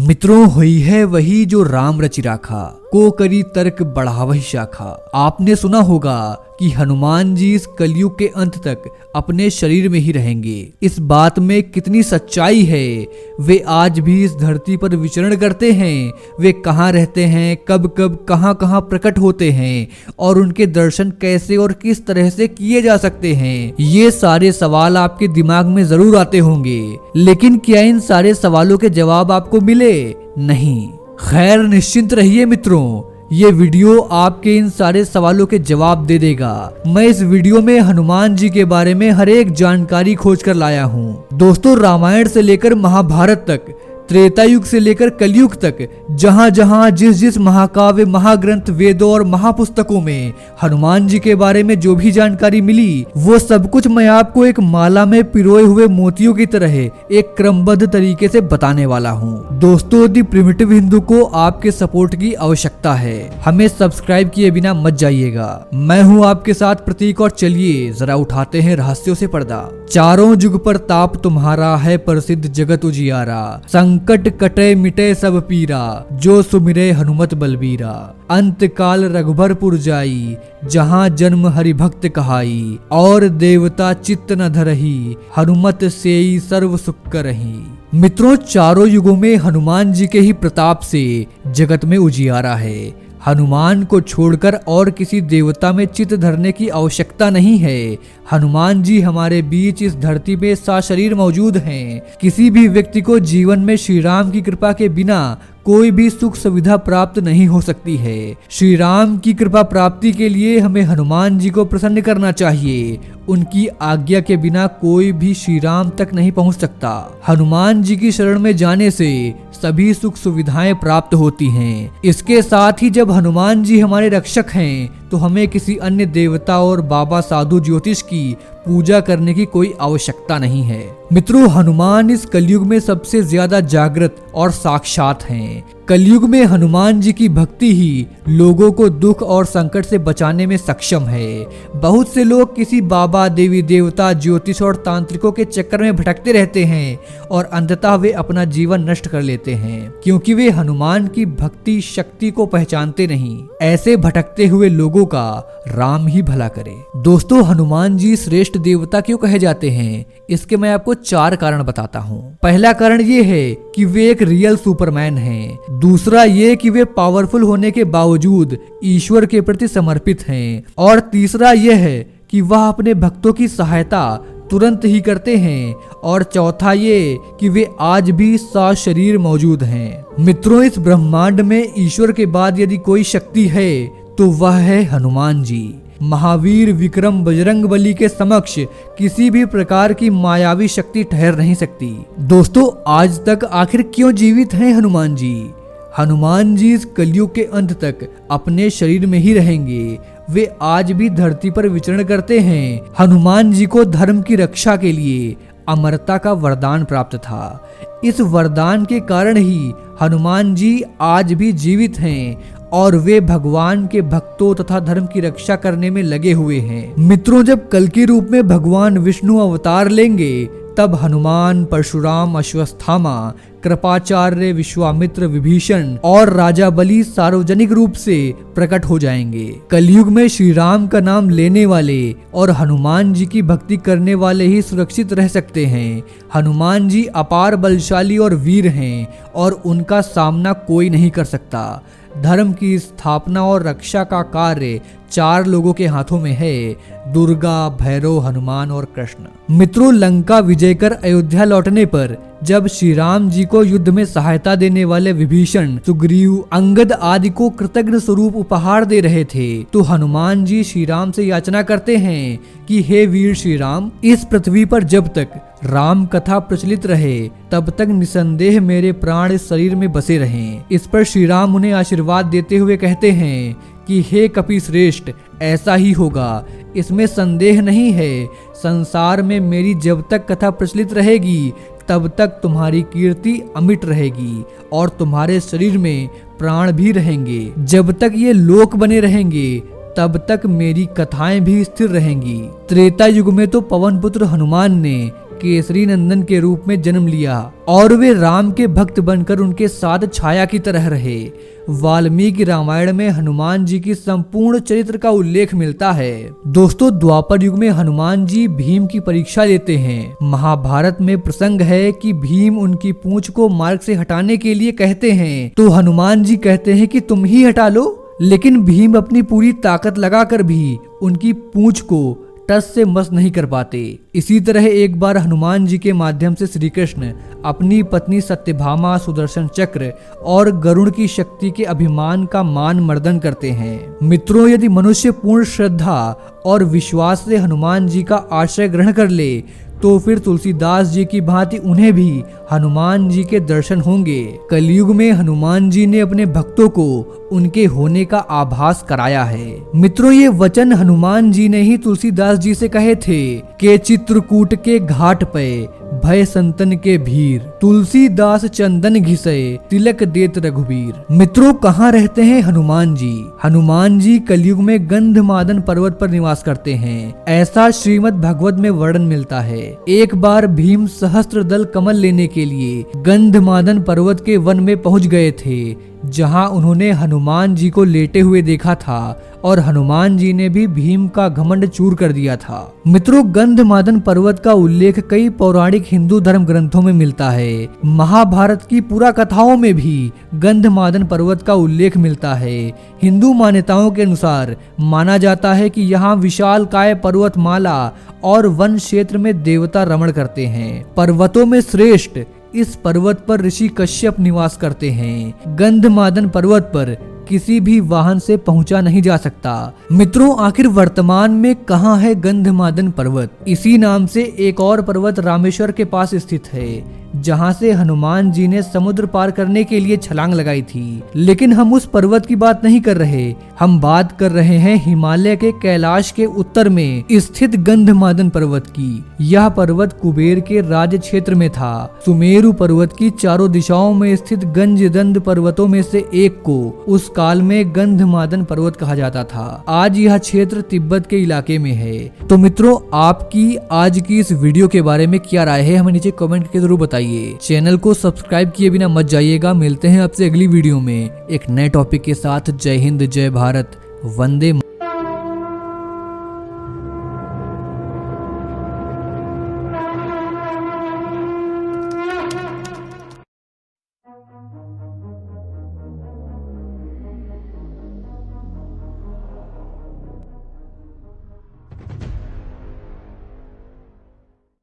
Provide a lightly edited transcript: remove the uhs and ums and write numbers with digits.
मित्रों हुई है वही जो राम रचि राखा, को करी तर्क बढ़ावहि शाखा। आपने सुना होगा कि हनुमान जी इस कलयुग के अंत तक अपने शरीर में ही रहेंगे। इस बात में कितनी सच्चाई है। वे आज भी इस धरती पर विचरण करते हैं। वे कहाँ रहते हैं, कब कब कहाँ कहाँ प्रकट होते हैं और उनके दर्शन कैसे और किस तरह से किए जा सकते हैं, ये सारे सवाल आपके दिमाग में जरूर आते होंगे। लेकिन क्या इन सारे सवालों के जवाब आपको मिले? नहीं। खैर, निश्चिंत रहिए मित्रों, ये वीडियो आपके इन सारे सवालों के जवाब दे देगा। मैं इस वीडियो में हनुमान जी के बारे में हर एक जानकारी खोज कर लाया हूँ। दोस्तों, रामायण से लेकर महाभारत तक, त्रेता युग से लेकर कलयुग तक, जहां जहां जिस जिस महाकाव्य, महाग्रंथ, वेदों और महापुस्तकों में हनुमान जी के बारे में जो भी जानकारी मिली, वो सब कुछ मैं आपको एक माला में पिरोए हुए मोतियों की तरह एक क्रमबद्ध तरीके से बताने वाला हूँ। दोस्तों, दी प्रिमिटिव हिंदू को आपके सपोर्ट की आवश्यकता है। हमें सब्सक्राइब किए बिना मत जाइएगा। मैं हूँ आपके साथ प्रतीक, और चलिए जरा उठाते हैं रहस्यों से पर्दा। चारों जुग पर ताप तुम्हारा है प्रसिद्ध जगत उजियारा, संकट कटे मिटे सब पीरा, जो सुमिरे हनुमत बलबीरा। अंत काल रघुबरपुर जाई, जहाँ जन्म हरि भक्त कहाई, और देवता चित्त न धरही, हनुमत सेई सर्व सुख करही। मित्रों, चारों युगों में हनुमान जी के ही प्रताप से जगत में उजियारा है। हनुमान को छोड़कर और किसी देवता में चित्त धरने की आवश्यकता नहीं है। हनुमान जी हमारे बीच इस धरती पे सशरीर मौजूद हैं। किसी भी व्यक्ति को जीवन में श्री राम की कृपा के बिना कोई भी सुख सुविधा प्राप्त नहीं हो सकती है। श्री राम की कृपा प्राप्ति के लिए हमें हनुमान जी को प्रसन्न करना चाहिए। उनकी आज्ञा के बिना कोई भी श्री राम तक नहीं पहुंच सकता। हनुमान जी की शरण में जाने से सभी सुख सुविधाएं प्राप्त होती हैं। इसके साथ ही जब हनुमान जी हमारे रक्षक हैं, तो हमें किसी अन्य देवता और बाबा साधु ज्योतिष की पूजा करने की कोई आवश्यकता नहीं है। मित्रों, हनुमान इस कलयुग में सबसे ज्यादा जागृत और साक्षात हैं। कलयुग में हनुमान जी की भक्ति ही लोगों को दुख और संकट से बचाने में सक्षम है। बहुत से लोग किसी बाबा, देवी देवता, ज्योतिष और तांत्रिकों के चक्कर में भटकते रहते हैं और अंततः वे अपना जीवन नष्ट कर लेते हैं, क्योंकि वे हनुमान की भक्ति शक्ति को पहचानते नहीं। ऐसे भटकते हुए लोगों का राम ही भला करे। दोस्तों, हनुमान जी श्रेष्ठ देवता क्यों कहे जाते हैं, इसके मैं आपको 4 कारण बताता हूँ। पहला कारण ये है कि वे एक रियल सुपरमैन हैं। दूसरा ये कि वे पावरफुल होने के बावजूद ईश्वर के प्रति समर्पित हैं। और तीसरा यह है कि वह अपने भक्तों की सहायता तुरंत ही करते हैं। और चौथा ये कि वे आज भी सशरीर मौजूद हैं। मित्रों, इस ब्रह्मांड में ईश्वर के बाद यदि कोई शक्ति है तो वह है हनुमान जी। महावीर, विक्रम, बजरंगबली के समक्ष किसी भी प्रकार की मायावी शक्ति ठहर नहीं सकती। दोस्तों, आज तक आखिर क्यों जीवित हैं हनुमान जी? हनुमान जी इस कलयुग के अंत तक अपने शरीर में ही रहेंगे। वे आज भी धरती पर विचरण करते हैं। हनुमान जी को धर्म की रक्षा के लिए अमरता का वरदान प्राप्त था। इस वरदान के कारण ही हनुमान जी आज भी जीवित हैं और वे भगवान के भक्तों तथा धर्म की रक्षा करने में लगे हुए हैं। मित्रों, जब कल के रूप में भगवान विष्णु अवतार लेंगे, तब हनुमान, परशुराम, अश्वत्थामा, कृपाचार्य, विश्वामित्र, विभीषण और राजा बलि सार्वजनिक रूप से प्रकट हो जाएंगे। कलयुग में श्री राम का नाम लेने वाले और हनुमान जी की भक्ति करने वाले ही सुरक्षित रह सकते हैं। हनुमान जी अपार बलशाली और वीर हैं और उनका सामना कोई नहीं कर सकता। धर्म की स्थापना और रक्षा का कार्य 4 लोगों के हाथों में है, दुर्गा, भैरव, हनुमान और कृष्ण। मित्रों, लंका विजय कर अयोध्या लौटने पर जब श्री राम जी को युद्ध में सहायता देने वाले विभीषण, सुग्रीव, अंगद आदि को कृतज्ञ स्वरूप उपहार दे रहे थे, तो हनुमान जी श्री राम से याचना करते हैं कि हे वीर श्री राम, इस पृथ्वी पर जब तक राम कथा प्रचलित रहे तब तक निसंदेह मेरे प्राण इस शरीर में बसे रहें। इस पर श्री राम उन्हें आशीर्वाद देते हुए कहते हैं कि हे कपि श्रेष्ठ, ऐसा ही होगा, इसमें संदेह नहीं है। संसार में मेरी जब तक कथा प्रचलित रहेगी तब तक तुम्हारी कीर्ति अमिट रहेगी और तुम्हारे शरीर में प्राण भी रहेंगे। जब तक ये लोक बने रहेंगे तब तक मेरी कथाएं भी स्थिर रहेंगी। त्रेता युग में तो पवन पुत्र हनुमान ने केसरी नंदन के रूप में जन्म लिया और वे राम के भक्त बनकर उनके साथ छाया की तरह रहे। वाल्मीकि रामायण में हनुमान जी की संपूर्ण चरित्र का उल्लेख मिलता है। दोस्तों, द्वापर युग में हनुमान जी भीम की परीक्षा लेते हैं। महाभारत में प्रसंग है कि भीम उनकी पूंछ को मार्ग से हटाने के लिए कहते हैं तो हनुमान जी कहते हैं कि तुम ही हटा लो, लेकिन भीम अपनी पूरी ताकत लगाकर भी उनकी पूंछ को टस से मस नहीं कर पाते। इसी तरह एक बार हनुमान जी के माध्यम से श्री कृष्ण अपनी पत्नी सत्यभामा, सुदर्शन चक्र और गरुड़ की शक्ति के अभिमान का मान मर्दन करते हैं। मित्रों, यदि मनुष्य पूर्ण श्रद्धा और विश्वास से हनुमान जी का आश्रय ग्रहण कर ले तो फिर तुलसीदास जी की भांति उन्हें भी हनुमान जी के दर्शन होंगे। कलयुग में हनुमान जी ने अपने भक्तों को उनके होने का आभास कराया है। मित्रों, ये वचन हनुमान जी ने ही तुलसीदास जी से कहे थे कि चित्रकूट के घाट पे भय संतन के भीर, तुलसीदास चंदन घिसे तिलक देत रघुबीर। मित्रों, कहाँ रहते हैं हनुमान जी? हनुमान जी कलयुग में गंधमादन पर्वत पर निवास करते हैं, ऐसा श्रीमद् भगवत में वर्णन मिलता है। एक बार भीम सहस्त्र दल कमल लेने के लिए गंधमादन पर्वत के वन में पहुंच गए थे, जहां उन्होंने हनुमान जी को लेटे हुए देखा था और हनुमान जी ने भी भीम का घमंड चूर कर दिया था। मित्रों, गंधमादन पर्वत का उल्लेख कई पौराणिक हिंदू धर्म ग्रंथों में मिलता है। महाभारत की पुरा कथाओं में भी गंधमादन पर्वत का उल्लेख मिलता है। हिंदू मान्यताओं के अनुसार माना जाता है कि यहाँ विशालकाय पर्वतमाला और वन क्षेत्र में देवता रमण करते हैं। पर्वतों में श्रेष्ठ इस पर्वत पर ऋषि कश्यप निवास करते हैं। गंधमादन पर्वत पर किसी भी वाहन से पहुंचा नहीं जा सकता। मित्रों, आखिर वर्तमान में कहां है गंधमादन पर्वत? इसी नाम से एक और पर्वत रामेश्वर के पास स्थित है, जहां से हनुमान जी ने समुद्र पार करने के लिए छलांग लगाई थी। लेकिन हम उस पर्वत की बात नहीं कर रहे, हम बात कर रहे हैं हिमालय के कैलाश के उत्तर में स्थित गंधमादन पर्वत की। यह पर्वत कुबेर के राज्य क्षेत्र में था। सुमेरु पर्वत की चारों दिशाओं में स्थित गंजदंड पर्वतों में से एक को उस काल में गंधमादन पर्वत कहा जाता था। आज यह क्षेत्र तिब्बत के इलाके में है। तो मित्रों, आपकी आज की इस वीडियो के बारे में क्या राय है, हमें नीचे कमेंट करके जरूर बताइए। चैनल को सब्सक्राइब किए बिना मत जाइएगा। मिलते हैं आपसे अगली वीडियो में एक नए टॉपिक के साथ। जय हिंद, जय भारत, वंदे